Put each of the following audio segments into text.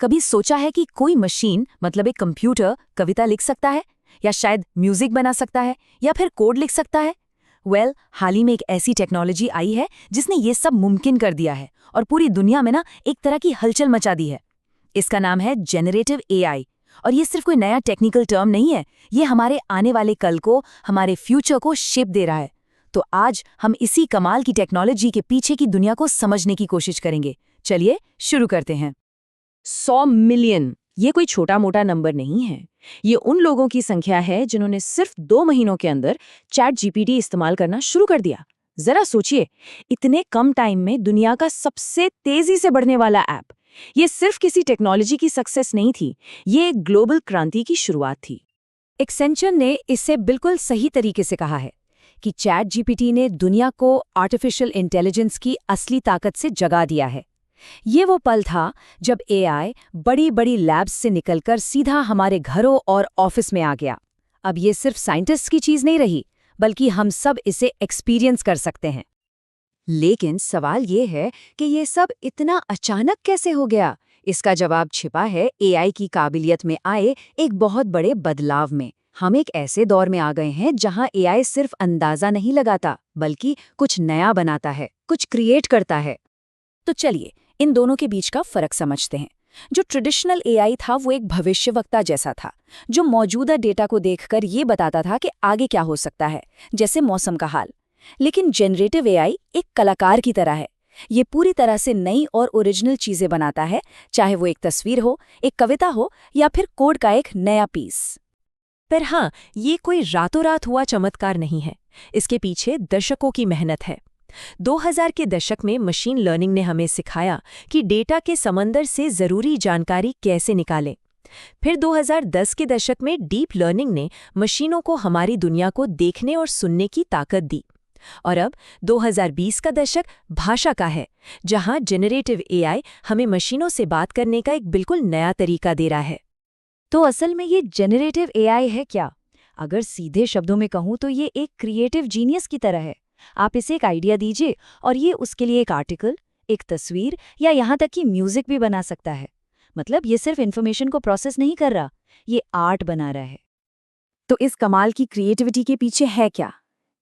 कभी सोचा है कि कोई मशीन मतलब एक कंप्यूटर कविता लिख सकता है, या शायद म्यूजिक बना सकता है, या फिर कोड लिख सकता है? हाल ही में एक ऐसी टेक्नोलॉजी आई है जिसने ये सब मुमकिन कर दिया है और पूरी दुनिया में एक तरह की हलचल मचा दी है। इसका नाम है जेनरेटिव एआई। और ये सिर्फ कोई नया टेक्निकल टर्म नहीं है, ये हमारे आने वाले कल को, हमारे फ्यूचर को शेप दे रहा है। तो आज हम इसी कमाल की टेक्नोलॉजी के पीछे की दुनिया को समझने की कोशिश करेंगे। चलिए शुरू करते हैं। 100 मिलियन, ये कोई छोटा मोटा नंबर नहीं है। ये उन लोगों की संख्या है जिन्होंने सिर्फ 2 महीनों के अंदर चैट जीपीटी इस्तेमाल करना शुरू कर दिया। जरा सोचिए, इतने कम टाइम में दुनिया का सबसे तेजी से बढ़ने वाला ऐप। ये सिर्फ किसी टेक्नोलॉजी की सक्सेस नहीं थी, ये एक ग्लोबल क्रांति की शुरुआत थी। एक्सेंचर ने इससे बिल्कुल सही तरीके से कहा है कि चैट जीपीटी ने दुनिया को आर्टिफिशियल इंटेलिजेंस की असली ताकत से जगा दिया है। ये वो पल था जब एआई बड़ी बड़ी लैब्स से निकलकर सीधा हमारे घरों और ऑफिस में आ गया। अब ये सिर्फ साइंटिस्ट की चीज नहीं रही, बल्कि हम सब इसे एक्सपीरियंस कर सकते हैं। लेकिन सवाल ये है कि ये सब इतना अचानक कैसे हो गया? इसका जवाब छिपा है एआई की काबिलियत में आए एक बहुत बड़े बदलाव में। हम एक ऐसे दौर में आ गए हैं जहां एआई सिर्फ अंदाजा नहीं लगाता, बल्कि कुछ नया बनाता है, कुछ क्रिएट करता है। तो चलिए इन दोनों के बीच का फर्क समझते हैं। जो ट्रेडिशनल एआई था वो एक भविष्यवक्ता जैसा था, जो मौजूदा डेटा को देखकर ये बताता था कि आगे क्या हो सकता है, जैसे मौसम का हाल। लेकिन जनरेटिव एआई एक कलाकार की तरह है। ये पूरी तरह से नई और ओरिजिनल चीजें बनाता है, चाहे वो एक तस्वीर हो, एक कविता हो, या फिर कोड का एक नया पीस। पर हाँ, ये कोई रातों रात हुआ चमत्कार नहीं है। इसके पीछे दशकों की मेहनत है। 2000 के दशक में मशीन लर्निंग ने हमें सिखाया कि डेटा के समंदर से जरूरी जानकारी कैसे निकालें। फिर 2010 के दशक में डीप लर्निंग ने मशीनों को हमारी दुनिया को देखने और सुनने की ताकत दी। और अब 2020 का दशक भाषा का है, जहां जेनरेटिव एआई हमें मशीनों से बात करने का एक बिल्कुल नया तरीका दे रहा है। तो असल में ये जेनरेटिव एआई है क्या? अगर सीधे शब्दों में कहूं तो ये एक क्रिएटिव जीनियस की तरह है। आप इसे एक आइडिया दीजिए और ये उसके लिए एक आर्टिकल, एक तस्वीर, या यहाँ तक कि म्यूजिक भी बना सकता है। मतलब ये सिर्फ इन्फॉर्मेशन को प्रोसेस नहीं कर रहा, ये आर्ट बना रहा है। तो इस कमाल की क्रिएटिविटी के पीछे है क्या?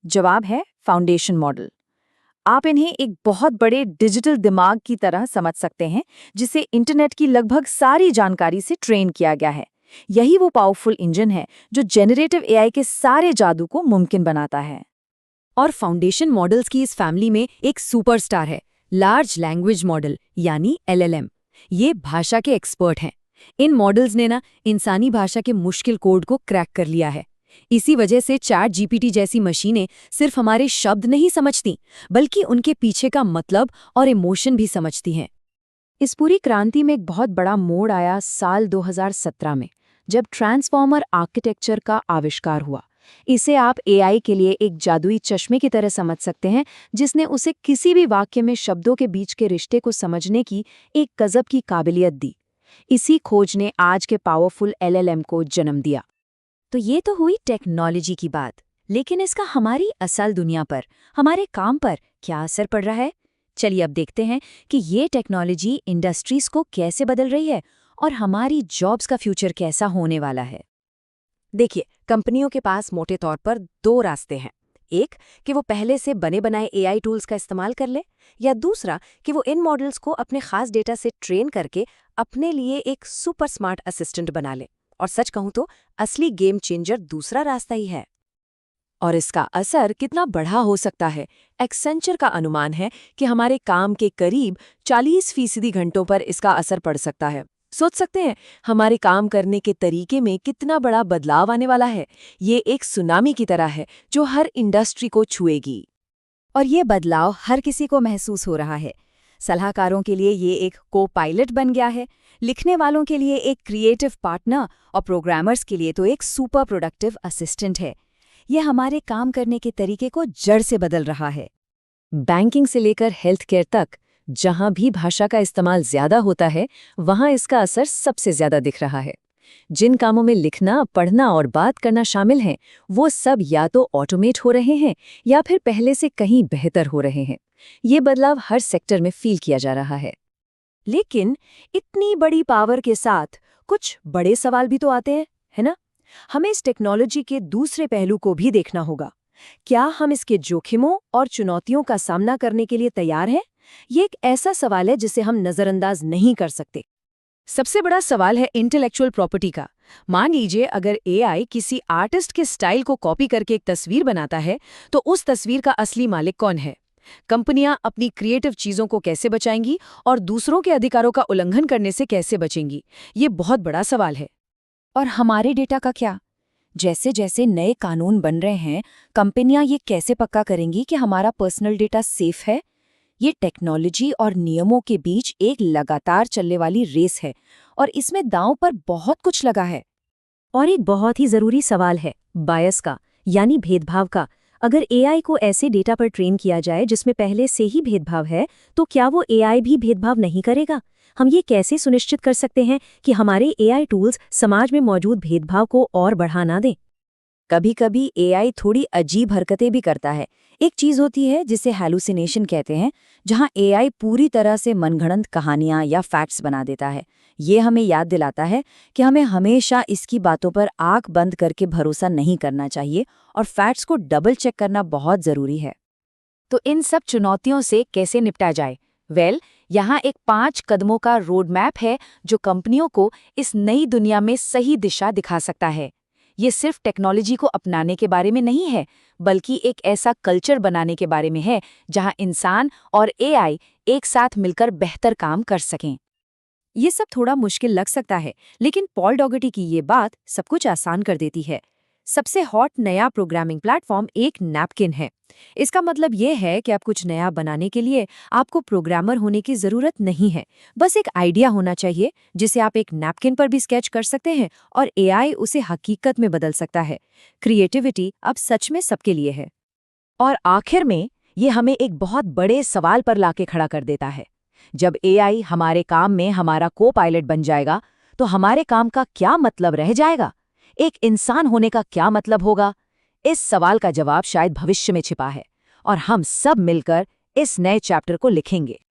जवाब है फाउंडेशन मॉडल। आप इन्हें एक बहुत बड़े डिजिटल दिमाग की तरह समझ सकते हैं, जिसे इंटरनेट की लगभग सारी जानकारी से ट्रेन किया गया है। यही वो पावरफुल इंजन है जो जेनरेटिव एआई के सारे जादू को मुमकिन बनाता है। और फाउंडेशन मॉडल्स की इस फैमिली में एक सुपरस्टार है, लार्ज लैंग्वेज मॉडल यानी एलएलएम। ये भाषा के एक्सपर्ट हैं। इन मॉडल्स ने इंसानी भाषा के मुश्किल कोड को क्रैक कर लिया है। इसी वजह से चैट जीपीटी जैसी मशीनें सिर्फ हमारे शब्द नहीं समझती, बल्कि उनके पीछे का मतलब और इमोशन भी समझती हैं। इस पूरी क्रांति में एक बहुत बड़ा मोड़ आया साल 2017 में, जब ट्रांसफॉर्मर आर्किटेक्चर का आविष्कार हुआ। इसे आप एआई के लिए एक जादुई चश्मे की तरह समझ सकते हैं, जिसने उसे किसी भी वाक्य में शब्दों के बीच के रिश्ते को समझने की एक गजब की काबिलियत दी। इसी खोज ने आज के पावरफुल एलएलएम को जन्म दिया। तो ये तो हुई टेक्नोलॉजी की बात, लेकिन इसका हमारी असल दुनिया पर, हमारे काम पर क्या असर पड़ रहा है? चलिए अब देखते हैं कि ये टेक्नोलॉजी इंडस्ट्रीज को कैसे बदल रही है और हमारी जॉब्स का फ्यूचर कैसा होने वाला है। देखिए, कंपनियों के पास मोटे तौर पर 2 रास्ते हैं। एक कि वो पहले से बने बनाए एआई टूल्स का इस्तेमाल कर ले, या दूसरा कि वो इन मॉडल्स को अपने खास डेटा से ट्रेन करके अपने लिए एक सुपर स्मार्ट असिस्टेंट बना ले। और सच कहूं तो असली गेम चेंजर दूसरा रास्ता ही है। और इसका असर कितना बड़ा हो सकता है? एक्सेंचर का अनुमान है कि हमारे काम के करीब 40% घंटों पर इसका असर पड़ सकता है। सोच सकते हैं हमारे काम करने के तरीके में कितना बड़ा बदलाव आने वाला है। ये एक सुनामी की तरह है जो हर इंडस्ट्री को छुएगी। और ये बदलाव हर किसी को महसूस हो रहा है। सलाहकारों के लिए ये एक को पायलट बन गया है, लिखने वालों के लिए एक क्रिएटिव पार्टनर, और प्रोग्रामर्स के लिए तो एक सुपर प्रोडक्टिव असिस्टेंट है। ये हमारे काम करने के तरीके को जड़ से बदल रहा है। बैंकिंग से लेकर हेल्थ केयर तक, जहां भी भाषा का इस्तेमाल ज्यादा होता है, वहां इसका असर सबसे ज्यादा दिख रहा है। जिन कामों में लिखना, पढ़ना और बात करना शामिल हैं, वो सब या तो ऑटोमेट हो रहे हैं या फिर पहले से कहीं बेहतर हो रहे हैं। ये बदलाव हर सेक्टर में फील किया जा रहा है। लेकिन इतनी बड़ी पावर के साथ कुछ बड़े सवाल भी तो आते हैं, है ना? हमें इस टेक्नोलॉजी के दूसरे पहलू को भी देखना होगा। क्या हम इसके जोखिमों और चुनौतियों का सामना करने के लिए तैयार हैं? ये एक ऐसा सवाल है जिसे हम नजरअंदाज नहीं कर सकते। सबसे बड़ा सवाल है इंटेलेक्चुअल प्रॉपर्टी का। मान लीजिए अगर एआई किसी आर्टिस्ट के स्टाइल को कॉपी करके एक तस्वीर बनाता है, तो उस तस्वीर का असली मालिक कौन है? कंपनियां अपनी क्रिएटिव चीजों को कैसे बचाएंगी और दूसरों के अधिकारों का उल्लंघन करने से कैसे बचेंगी? ये बहुत बड़ा सवाल है। और हमारे डेटा का क्या? जैसे जैसे नए कानून बन रहे हैं, कंपनियां ये कैसे पक्का करेंगी कि हमारा पर्सनल डेटा सेफ है? ये टेक्नोलॉजी और नियमों के बीच एक लगातार चलने वाली रेस है और इसमें दांव पर बहुत कुछ लगा है। और एक बहुत ही जरूरी सवाल है बायस का, यानी भेदभाव का। अगर एआई को ऐसे डेटा पर ट्रेन किया जाए जिसमें पहले से ही भेदभाव है, तो क्या वो एआई भी भेदभाव नहीं करेगा? हम ये कैसे सुनिश्चित कर सकते हैं कि हमारे एआई टूल्स समाज में मौजूद भेदभाव को और बढ़ा ना दें? कभी कभी एआई थोड़ी अजीब हरकतें भी करता है। एक चीज होती है जिसे हैलुसिनेशन कहते हैं, जहां एआई पूरी तरह से मनगढ़ंत कहानियां या फैक्ट्स बना देता है। ये हमें याद दिलाता है कि हमें हमेशा इसकी बातों पर आंख बंद करके भरोसा नहीं करना चाहिए और फैक्ट्स को डबल चेक करना बहुत जरूरी है। तो इन सब चुनौतियों से कैसे निपटा जाए? यहाँ एक 5 कदमों का रोड मैप है जो कंपनियों को इस नई दुनिया में सही दिशा दिखा सकता है। ये सिर्फ टेक्नोलॉजी को अपनाने के बारे में नहीं है, बल्कि एक ऐसा कल्चर बनाने के बारे में है जहां इंसान और एआई एक साथ मिलकर बेहतर काम कर सकें। ये सब थोड़ा मुश्किल लग सकता है, लेकिन पॉल डॉगर्टी की ये बात सब कुछ आसान कर देती है। सबसे हॉट नया प्रोग्रामिंग प्लेटफॉर्म एक नैपकिन है। इसका मतलब ये है कि आप कुछ नया बनाने के लिए आपको प्रोग्रामर होने की जरूरत नहीं है। बस एक आइडिया होना चाहिए जिसे आप एक नैपकिन पर भी स्केच कर सकते हैं और एआई उसे हकीकत में बदल सकता है। क्रिएटिविटी अब सच में सबके लिए है। और आखिर में ये हमें एक बहुत बड़े सवाल पर लाके खड़ा कर देता है। जब एआई हमारे काम में हमारा को पायलट बन जाएगा, तो हमारे काम का क्या मतलब रह जाएगा? एक इंसान होने का क्या मतलब होगा? इस सवाल का जवाब शायद भविष्य में छिपा है और हम सब मिलकर इस नए चैप्टर को लिखेंगे।